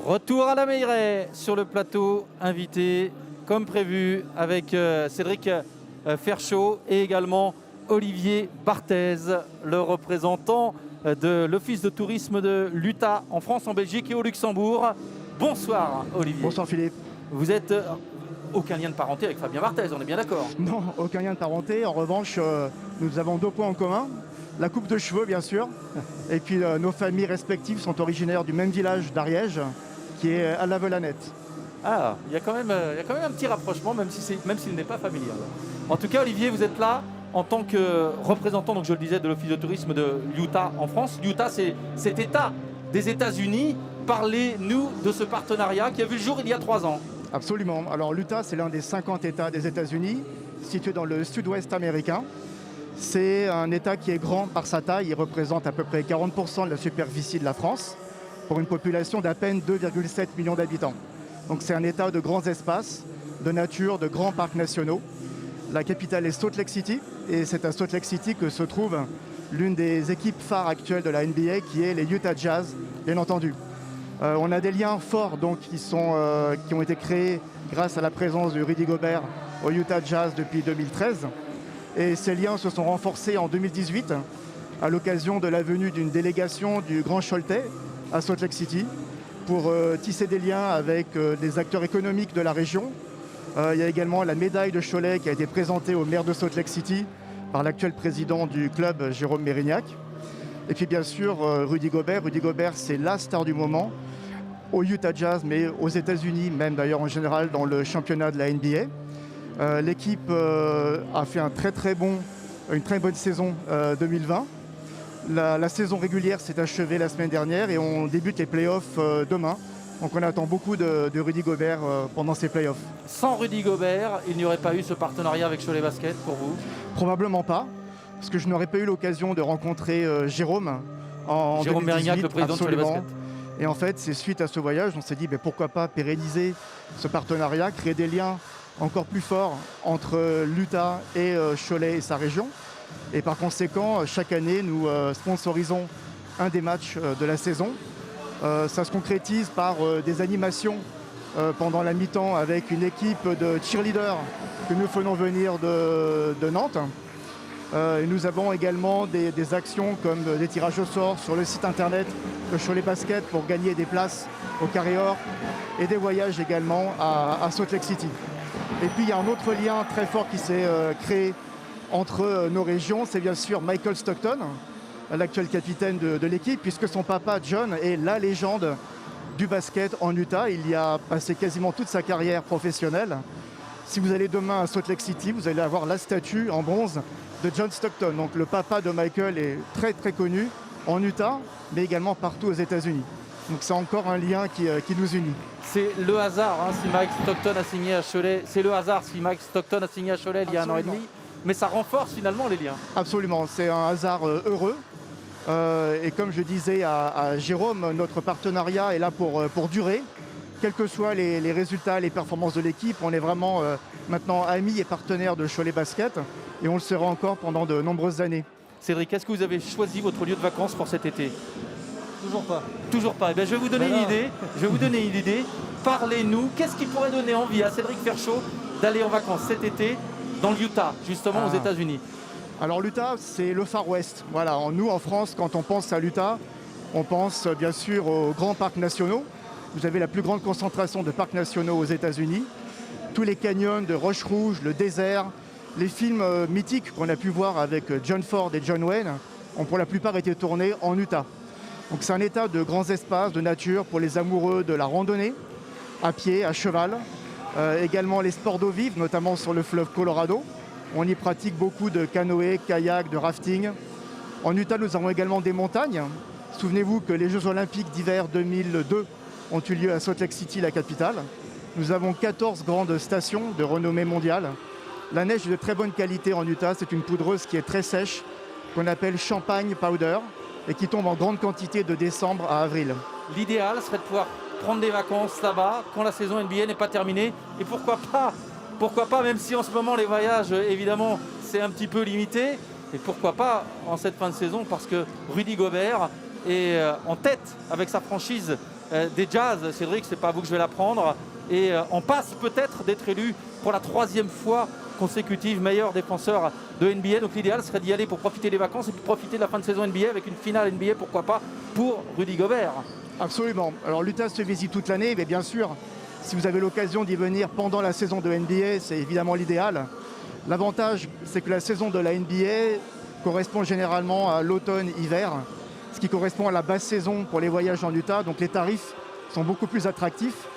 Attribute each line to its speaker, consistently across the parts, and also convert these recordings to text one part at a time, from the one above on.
Speaker 1: Retour à la Meilleraie sur le plateau, invité comme prévu avec Cédric Ferchaud et également Olivier Barthez, le représentant de l'Office de tourisme de l'Utah en France, en Belgique et au Luxembourg. Bonsoir Olivier.
Speaker 2: Bonsoir Philippe.
Speaker 1: Vous êtes aucun lien de parenté avec Fabien Barthez, on est bien d'accord?
Speaker 2: Non, aucun lien de parenté. En revanche, nous avons 2 points en commun. La coupe de cheveux, bien sûr. Et puis nos familles respectives sont originaires du même village d'Ariège, qui est à la Velanette.
Speaker 1: Ah, il y a quand même un petit rapprochement, même s'il n'est pas familial. En tout cas, Olivier, vous êtes là en tant que représentant, donc je le disais, de l'Office de tourisme de l'Utah en France. L'Utah, c'est cet État des États-Unis. Parlez-nous de ce partenariat qui a vu le jour il y a 3 ans.
Speaker 2: Absolument. Alors l'Utah, c'est l'un des 50 États des États-Unis, situé dans le sud-ouest américain. C'est un État qui est grand par sa taille. Il représente à peu près 40% de la superficie de la France, pour une population d'à peine 2,7 millions d'habitants. Donc c'est un État de grands espaces, de nature, de grands parcs nationaux. La capitale est Salt Lake City, et c'est à Salt Lake City que se trouve l'une des équipes phares actuelles de la NBA, qui est les Utah Jazz, bien entendu. On a des liens forts donc, qui ont été créés grâce à la présence de Rudy Gobert au Utah Jazz depuis 2013. Et ces liens se sont renforcés en 2018 à l'occasion de la venue d'une délégation du Grand Choletais à Salt Lake City pour tisser des liens avec des acteurs économiques de la région. Il y a également la médaille de Cholet qui a été présentée au maire de Salt Lake City par l'actuel président du club, Jérôme Mérignac. Et puis bien sûr, Rudy Gobert. Rudy Gobert, c'est la star du moment au Utah Jazz, mais aux États-Unis, même d'ailleurs en général dans le championnat de la NBA. L'équipe a fait une très bonne saison 2020. La saison régulière s'est achevée la semaine dernière et on débute les playoffs demain. Donc on attend beaucoup de Rudy Gobert pendant ces playoffs.
Speaker 1: Sans Rudy Gobert, il n'y aurait pas eu ce partenariat avec Cholet Basket pour vous?
Speaker 2: Probablement pas, parce que je n'aurais pas eu l'occasion de rencontrer Jérôme en
Speaker 1: Jérôme
Speaker 2: 2018,
Speaker 1: Mérignac, le président de Cholet Basket.
Speaker 2: Et en fait, c'est suite à ce voyage, on s'est dit pourquoi pas pérenniser ce partenariat, créer des liens encore plus forts entre l'Utah et Cholet et sa région. Et par conséquent, chaque année, nous sponsorisons un des matchs de la saison. Ça se concrétise par des animations pendant la mi-temps avec une équipe de cheerleaders que nous faisons venir de Nantes. Et nous avons également des actions comme des tirages au sort sur le site internet de Cholet Basket pour gagner des places au Carré Or et des voyages également à Salt Lake City. Et puis il y a un autre lien très fort qui s'est créé entre nos régions, c'est bien sûr Michael Stockton, l'actuel capitaine de l'équipe, puisque son papa John est la légende du basket en Utah. Il y a passé quasiment toute sa carrière professionnelle. Si vous allez demain à Salt Lake City, vous allez avoir la statue en bronze de John Stockton. Donc le papa de Michael est très très connu en Utah, mais également partout aux États-Unis. Donc c'est encore un lien qui nous unit.
Speaker 1: C'est le hasard si Mike Stockton a signé à Cholet. C'est le hasard si Mike Stockton a signé à Cholet il y a 1 an et demi. Mais ça renforce finalement les liens.
Speaker 2: Absolument, c'est un hasard heureux. Et comme je disais à Jérôme, notre partenariat est là pour durer. Quels que soient les résultats, les performances de l'équipe, on est vraiment maintenant amis et partenaires de Cholet Basket. Et on le sera encore pendant de nombreuses années.
Speaker 1: Cédric, est-ce que vous avez choisi votre lieu de vacances pour cet été?
Speaker 3: Toujours pas.
Speaker 1: Toujours pas. Je vais vous donner une idée. Parlez-nous. Qu'est-ce qui pourrait donner envie à Cédric Ferchaud d'aller en vacances cet été dans l'Utah, justement aux États-Unis?
Speaker 2: Alors l'Utah, c'est le Far West. Voilà, nous en France, quand on pense à l'Utah, on pense bien sûr aux grands parcs nationaux. Vous avez la plus grande concentration de parcs nationaux aux États-Unis. Tous les canyons de Roche Rouge, le désert, les films mythiques qu'on a pu voir avec John Ford et John Wayne ont pour la plupart été tournés en Utah. Donc c'est un état de grands espaces de nature pour les amoureux de la randonnée, à pied, à cheval. Également les sports d'eau vive, notamment sur le fleuve Colorado. On y pratique beaucoup de canoë, kayak, de rafting. En Utah, nous avons également des montagnes. Souvenez-vous que les Jeux Olympiques d'hiver 2002 ont eu lieu à Salt Lake City, la capitale. Nous avons 14 grandes stations de renommée mondiale. La neige est de très bonne qualité en Utah. C'est une poudreuse qui est très sèche, qu'on appelle champagne powder, et qui tombe en grande quantité de décembre à avril.
Speaker 1: L'idéal serait de pouvoir prendre des vacances là-bas quand la saison NBA n'est pas terminée. Et pourquoi pas, même si en ce moment les voyages, évidemment, c'est un petit peu limité. Et pourquoi pas en cette fin de saison, parce que Rudy Gobert est en tête avec sa franchise des Jazz. Cédric, c'est pas à vous que je vais l'apprendre. Et on passe peut-être d'être élu pour la 3e fois consécutive meilleur défenseur de NBA. Donc l'idéal serait d'y aller pour profiter des vacances et puis profiter de la fin de saison NBA avec une finale NBA, pourquoi pas, pour Rudy Gobert.
Speaker 2: Absolument. Alors l'Utah se visite toute l'année, mais bien sûr, si vous avez l'occasion d'y venir pendant la saison de NBA, c'est évidemment l'idéal. L'avantage, c'est que la saison de la NBA correspond généralement à l'automne-hiver, ce qui correspond à la basse saison pour les voyages en Utah. Donc les tarifs sont beaucoup plus attractifs.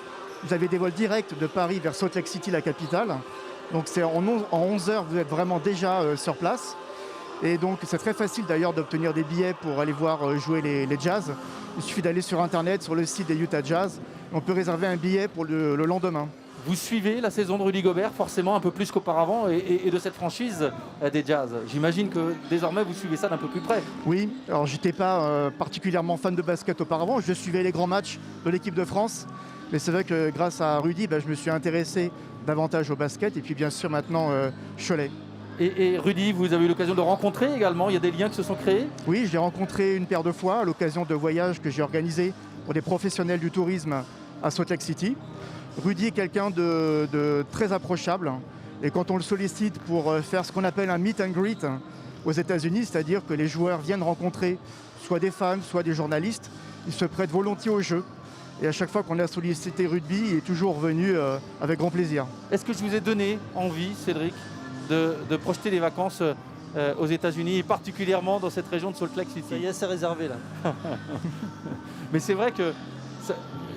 Speaker 2: Vous avez des vols directs de Paris vers Salt Lake City, la capitale. Donc c'est en 11 heures, vous êtes vraiment déjà sur place. Et donc c'est très facile d'ailleurs d'obtenir des billets pour aller voir jouer les Jazz. Il suffit d'aller sur Internet, sur le site des Utah Jazz. On peut réserver un billet pour le lendemain.
Speaker 1: Vous suivez la saison de Rudy Gobert forcément un peu plus qu'auparavant et de cette franchise des Jazz. J'imagine que désormais vous suivez ça d'un peu plus près.
Speaker 2: Oui, alors j'étais pas particulièrement fan de basket auparavant. Je suivais les grands matchs de l'équipe de France. Mais c'est vrai que grâce à Rudy, je me suis intéressé davantage au basket. Et puis bien sûr maintenant Cholet.
Speaker 1: Et Rudy, vous avez eu l'occasion de rencontrer également, il y a des liens qui se sont créés?
Speaker 2: Oui, je l'ai rencontré une paire de fois à l'occasion de voyages que j'ai organisés pour des professionnels du tourisme à Salt Lake City. Rudy est quelqu'un de très approchable et quand on le sollicite pour faire ce qu'on appelle un meet and greet aux États-Unis, c'est-à-dire que les joueurs viennent rencontrer soit des fans, soit des journalistes, il se prête volontiers au jeu. Et à chaque fois qu'on a sollicité Rudy, il est toujours venu avec grand plaisir.
Speaker 1: Est-ce que je vous ai donné envie, Cédric, de projeter des vacances aux États-Unis et particulièrement dans cette région de Salt Lake City?
Speaker 3: Ça y est, c'est réservé là.
Speaker 1: Mais c'est vrai que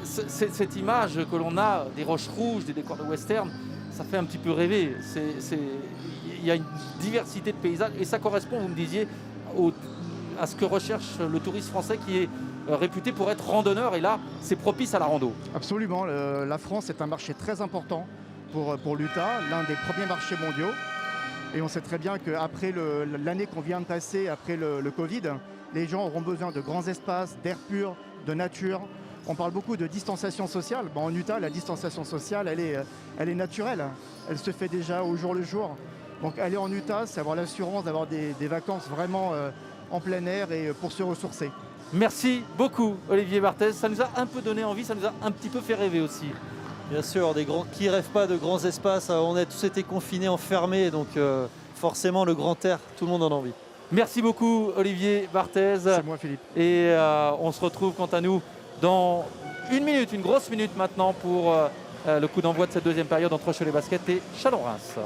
Speaker 1: cette image que l'on a des roches rouges, des décors de western, ça fait un petit peu rêver. Il y a une diversité de paysages et ça correspond, vous me disiez, à ce que recherche le touriste français qui est réputé pour être randonneur et là, c'est propice à la rando.
Speaker 2: Absolument, la France est un marché très important pour l'Utah, l'un des premiers marchés mondiaux. Et on sait très bien qu'après l'année qu'on vient de passer, après le Covid, les gens auront besoin de grands espaces, d'air pur, de nature. On parle beaucoup de distanciation sociale. En Utah, la distanciation sociale, elle est naturelle. Elle se fait déjà au jour le jour. Donc aller en Utah, c'est avoir l'assurance d'avoir des vacances vraiment en plein air et pour se ressourcer.
Speaker 1: Merci beaucoup Olivier Barthez. Ça nous a un peu donné envie, ça nous a un petit peu fait rêver aussi.
Speaker 3: Bien sûr, qui rêve pas de grands espaces? On a tous été confinés, enfermés, donc forcément le grand air, tout le monde en a envie.
Speaker 1: Merci beaucoup Olivier Barthez.
Speaker 2: C'est moi Philippe.
Speaker 1: Et on se retrouve quant à nous dans une grosse minute maintenant pour le coup d'envoi de cette deuxième période entre Cholet Basket et Chalon-Reims.